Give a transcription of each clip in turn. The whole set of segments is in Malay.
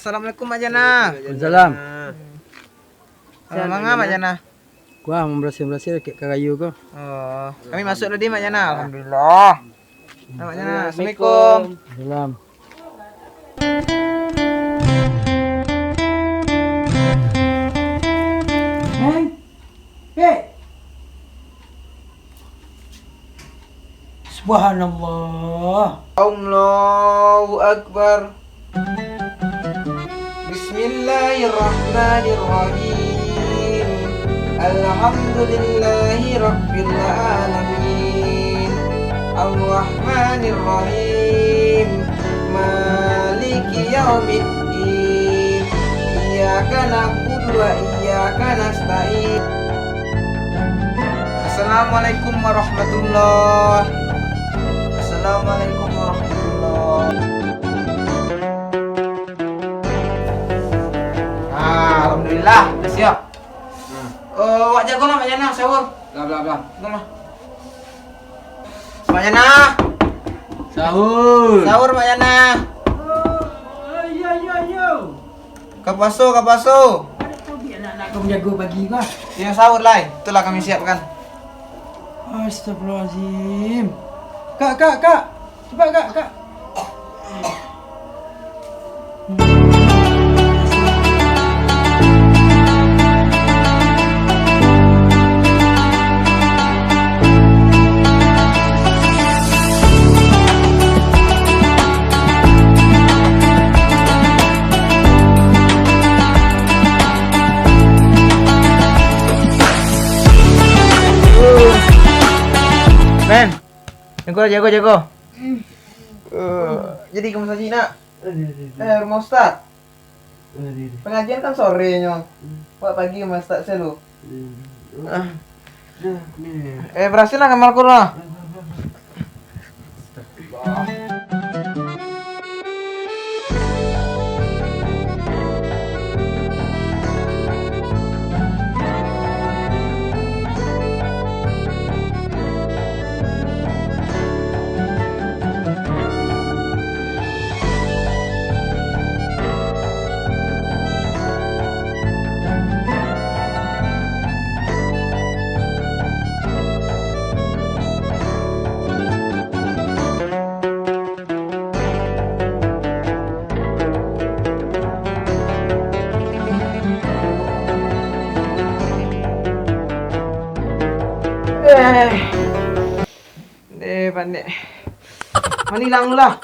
Assalamualaikum Mak Jana. Waalaikumsalam. Mangga Mak Jana. Gua mau berhasil kayak kayu kau. Oh, kami masuk tadi Mak Jana. Alhamdulillah. Mak Jana. Assalamualaikum. Salam. Hey. Subhanallah. Allahu Akbar. Bismillahirrahmanirrahim. Alhamdulillahi Rabbil Alamin. Ar-Rahmanirrahim. Maliki yaumiddin. Iyyaka na'budu wa iyyaka nasta'in. Assalamualaikum warahmatullahi. Assalamualaikum warahmatullahi. Alhamdulillah, udah siap. Wak jago lah Mak Jana, sahur. Blah. Tolong. Mak Jana, Sahur. sahur Mak Jana. Yo. Kapaso. Anak-anak kau menjaga pagi kau. Ya sahur lah, itulah kami siapkan. Astagfirullahaladzim. Kak. Cepat kak. Men, jago. Jadi kamu saji nak? Rumah Ustaz. Pengajian kan sorenya. Pak pagi sama Ustaz saya lu. Berhasil lah kamar kurang. Pandai. Mandi lang lah.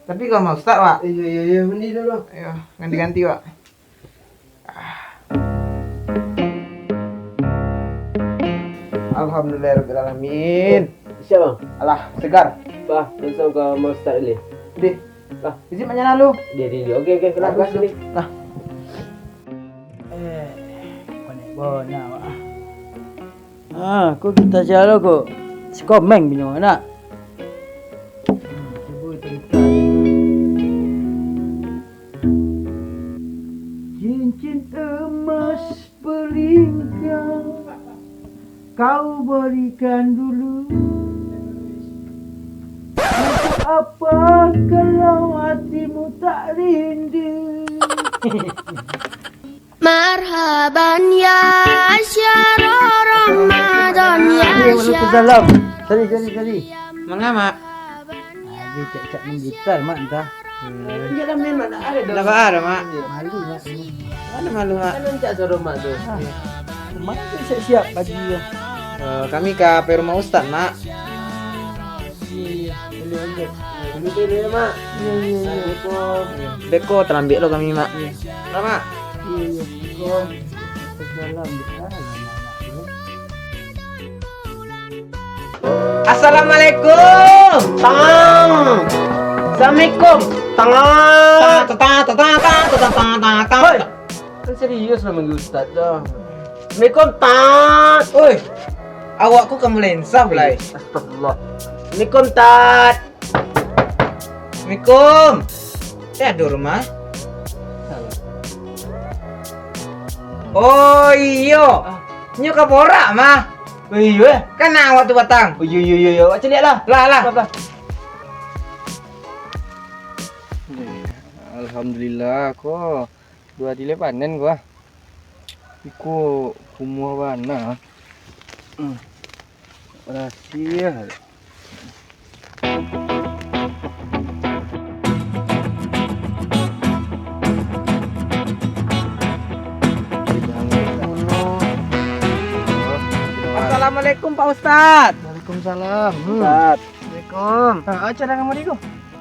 Tapi kau mau start, Pak? Iya, mandi dulu. Ayo, ganti-ganti, Pak. Alhamdulillahirabbil alamin. Siapa? Alah, segar. Bah, langsung kau mau start dulu. Deh. Lah, izin Mak Jana lu. Dia. Okey, kenapa sini? Lah. Bona wak. Kau kita jalan kau. Si komeng punya anak. Cuba cerita. Cincin emas berlingkar kau berikan dulu. Untuk apa kalau hatimu tak rindu? Marhaban ya syara Ramadan ya Waalaikumsalam. Sari. Mangga, Mak? Dia cak menggitar mak entah. Dia dah main mak ada. Kenapa ada, Mak? Malu mak. Mana malu, Mak? Kan cak suruh mak tu. Mak tu siap pagi tu. Kami ke rumah Ustaz, Mak. Boleh. Kami boleh mak. Ya. Beko terambil lo kami, Mak. Lah, Mak. Ya. Salam. Assalamualaikum. Assalamualaikum. Tangan. Hoi. Kan serius lah manggil Ustaz dah. Assalamualaikum Tat. Oi. Awakku kamu lensa belai. Astagfirullah. Assalamualaikum Tat. Assalamualaikum. Ada rumah? Oh iyo. Nyo kapora mah. Oh iya. Kan awak tu batang. Oh iya. Awak celiak lah. Lah. Alhamdulillah ko. Dua dile panen gua. Iku kumua wana. Berhasil. Assalamualaikum Pak Ustadz. Waalaikumsalam. Ustadz. Assalamualaikum. Acara kamu di ko?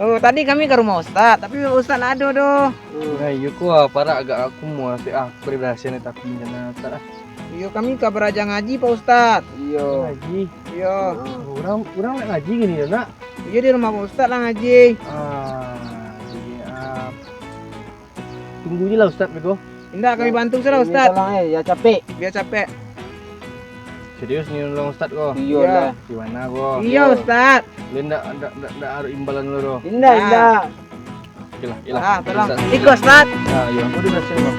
Oh, tadi kami ke rumah Ustadz, tapi Ustadz ada doh. Nah, iya ko para agak aku mau si aku berhasil nih tapi jangan tak. Iya, kami kabar aja ngaji Pak Ustadz. Iya. Ngaji. Iya. Orang nak ngaji gini ya nak? Iya di rumah Pak Ustadz lah ngaji. Tunggu aja lah Ustadz bego. Enggak, kami bantu saja Ustadz. Ya capek. Biar capek. Serius nih nolong Ustadz ko? Iya lah. Di mana ko? Iya Ustadz. Lu ndak harus imbalan lu do. Indah. Ilah. Ah, tolong. Ikut Ustadz. Nah, iya aku udah berhasil bang.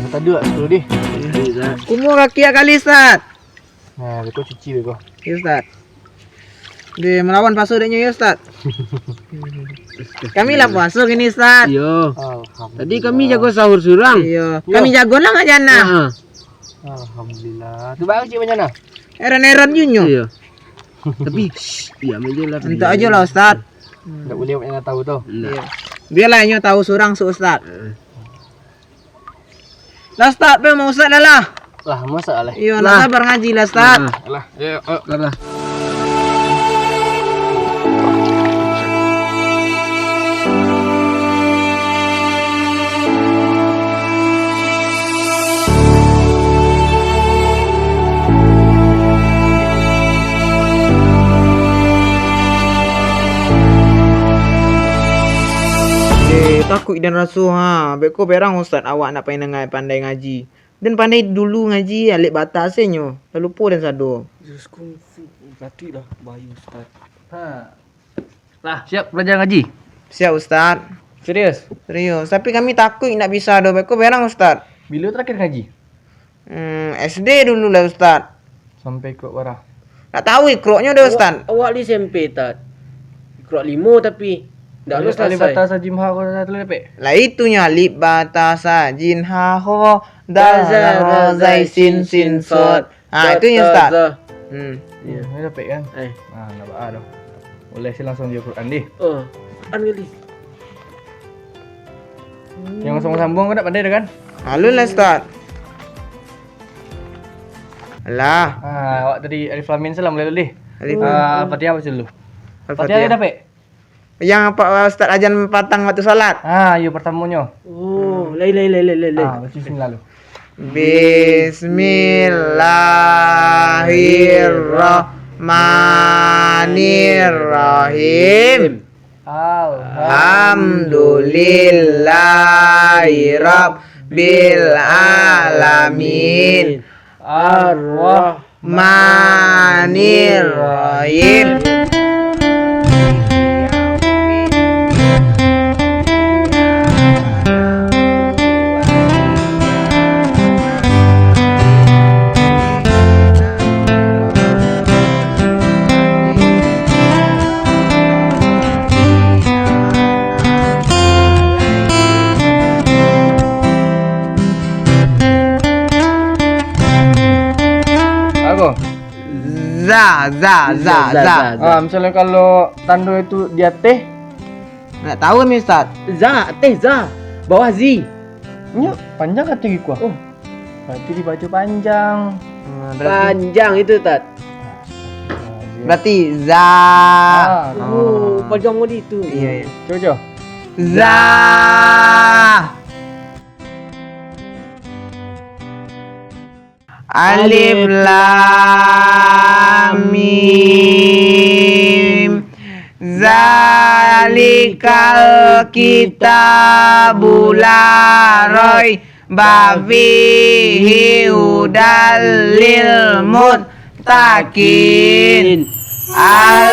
Kata dua sepuluh deh. Kumur kaki kali Ustadz. Nah, beko cuci beko. Iya Ustadz. Di melawan pasudnya ya Ustadz. Kami lah puasa gini Ustadz. Iya. Alhamdulillah. Tadi kami jago sahur surang. Iya. Kami jago lah nggak jana. Alhamdulillah. Tuh bagus sih banyak nah. Eran junyo. Iya. Tapi ya aja lah. Entah aja lah Ustadz. Enggak boleh banyak tahu tuh. Iya. Biarlah nyo tahu surang su Ustadz. Lah Ustadz, pe mau Ustadz lah. Lah masa lah. Iya, nak sabar ngaji lah Ustadz. Lah, ayo. Lah. Takut dan rasu ha. Beko berang Ustaz awak nak pandai ngaji. Dan pandai dulu ngaji alik batasnya. Lalu po dan sado. Berarti dah bayu Ustaz. Lah, siap belajar ngaji. Siap Ustaz. Serius? Serius. Tapi kami takut nak bisa do. Beko berang Ustaz. Bila terakhir ngaji? SD dulu lah Ustaz. Sampai ke warah. Tak tahu ikroknya do Ustaz. Awak di SMP tak? Ikrok 5 tapi dah lu Alif selesai. batas jim ha ko satu lepek. Lah itunya alif batasa jin ha ho dal za zai sin sod. Ah itunya Ustaz. Iya, ini lepek kan? Nah, enggak apa dah. Boleh sih langsung dia Quran deh. Kali. Yang sambung-sambung kau tak pandai dah kan? Halo lah Ustaz. Alah. Awak tadi Alif Lam Mim salam boleh dulu deh. Alif Fatihah baca dulu. Fatihah dah pek. Yang apa Ustaz ajan patang waktu salat. Iya pertamanya. Oh, lai. Baca bismillah lu. Bismillahirrahmanirrahim. Alhamdulillahi rabbil alamin. Ar-Rahmanirrahim. Aku. Za. Misalnya kalau tanda itu dia teh, Nggak tahu nih Ustaz. Za. Bawah zi. nya panjang kata gua. Oh. Berarti dibaca panjang. Panjang itu tat. Berarti za. Panjang mau itu. Iya. Coba. Za. Alif lam mim. Zalikal kitabu la raiba fihi hudal lil muttaqin. Al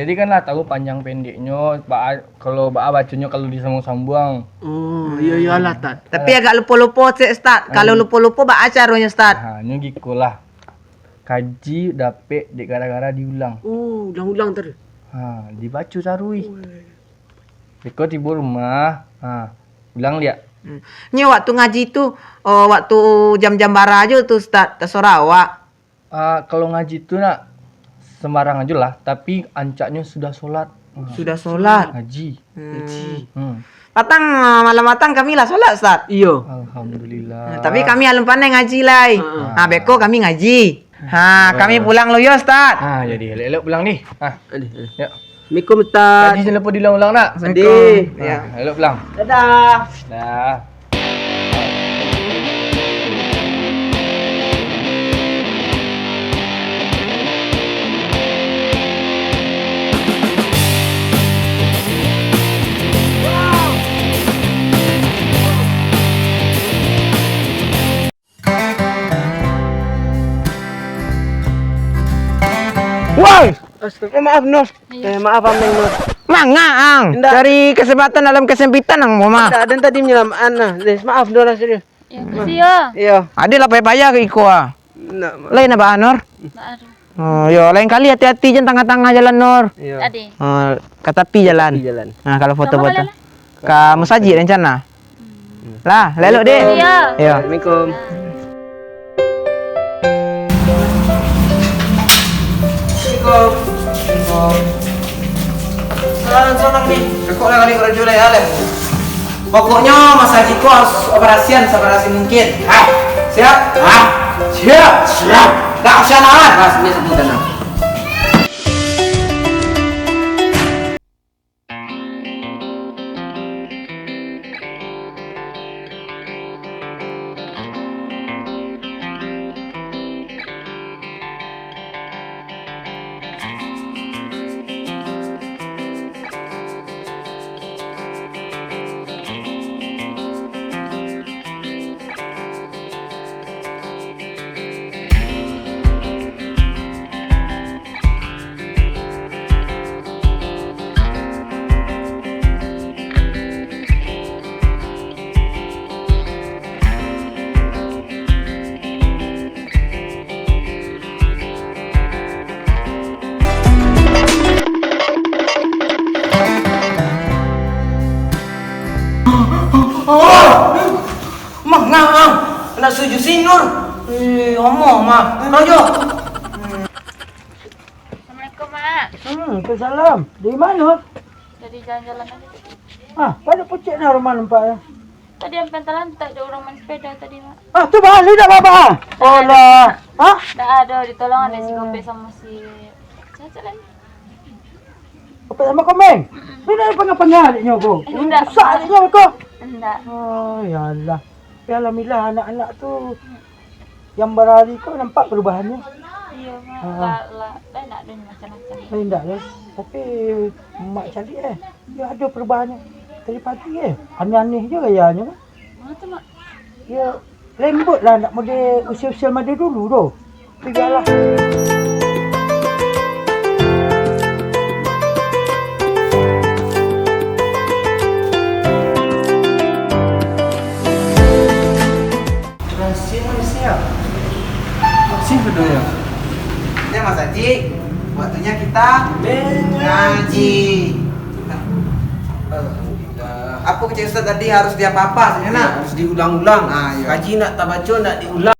Jadi kan lah tahu panjang pendeknya. Kalau bacanya kalau disambung-sambung. Oh, iya lah Ustaz. Tapi agak lupa-lupa sih Ustaz. Kalau lupa-lupa bak caranya Ustaz. Nah, ini gitu lah. Kaji dapet dek gara-gara diulang. Oh, ulang-ulang terus. Dibaca sarui. Beko tiba rumah. Ulang dia. Ini waktu ngaji itu waktu jam-jam bara aja tuh Ustaz, terserah awak. Kalau ngaji itu nak sembarang aja lah, tapi ancaknya sudah sholat. Sudah sholat. Ngaji. Patang malam matang kami lah sholat Ustaz. Iya. Alhamdulillah. Tapi kami alun pandai ngaji lah. Beko kami ngaji. Kami pulang lo ya Ustaz. Jadi elok pulang nih. Ya. Assalamualaikum Ustaz. Kaji jangan lupa diulang-ulang nak. Sedih. Ya. Elok pulang. Dadah. Dah. Woi, Maaf Nur. Maaf Ameng Nur. mangga ang. Ndak. Cari kesempatan dalam kesempitan ang mau mah. Dan tadi menyelamatkan nah. Maaf Nur serius. Ya, kasih ya. Iya. Ada lah payah ke iko ah. Nak. Lain apa Nur? Baru. Oh, yo lain kali hati-hati jangan tengah-tengah jalan Nur. Iya. Tadi. Ke tepi jalan. Jalan. Nah, kalau foto-foto. Sama Ke masjid rencana. Lah, lelok deh. Iya. Yo. Assalamualaikum. Senang nih. Aku lah kali kerja lah ya. Pokoknya Mas Haji ko harus operasian seoperasi mungkin. Siap? Siap. Siap. Gak usah nahan. Ini sebut tenang. Mangang, nak suju sinur. Omong mah. Rojo. Assalamualaikum, Mak. Salam. Di mana? Jadi jalan-jalan aja. Pada pucuk dah rumah nampak ya. Tadi yang pentalan tak ada orang main sepeda tadi, Mak. Tu balik dah bapa. Allah. Tak ada, ditolong ada si Kopi sama si jalan. Apa sama komeng? Ni dah pengah-pengah adiknya kau. Enggak. Besar adiknya kau. Enggak. Oh, ya Allah. Ya alhamdulillah anak-anak tu yang berhari kau nampak perubahannya. Iya, Mak. Lah nak ada macam-macam. Lain dah ya. Tapi mak cari dia ada perubahannya. Tadi pagi aneh-aneh je gayanya. Mana tu, Mak? Ya lembut lah nak model usia-usia mada dulu tu. Tinggallah. Sih bedanya. Ya Mas Haji, waktunya kita ngaji. Aku kecil tadi harus dia apa-apa, harus diulang-ulang. Kaji nak tak baca nak diulang.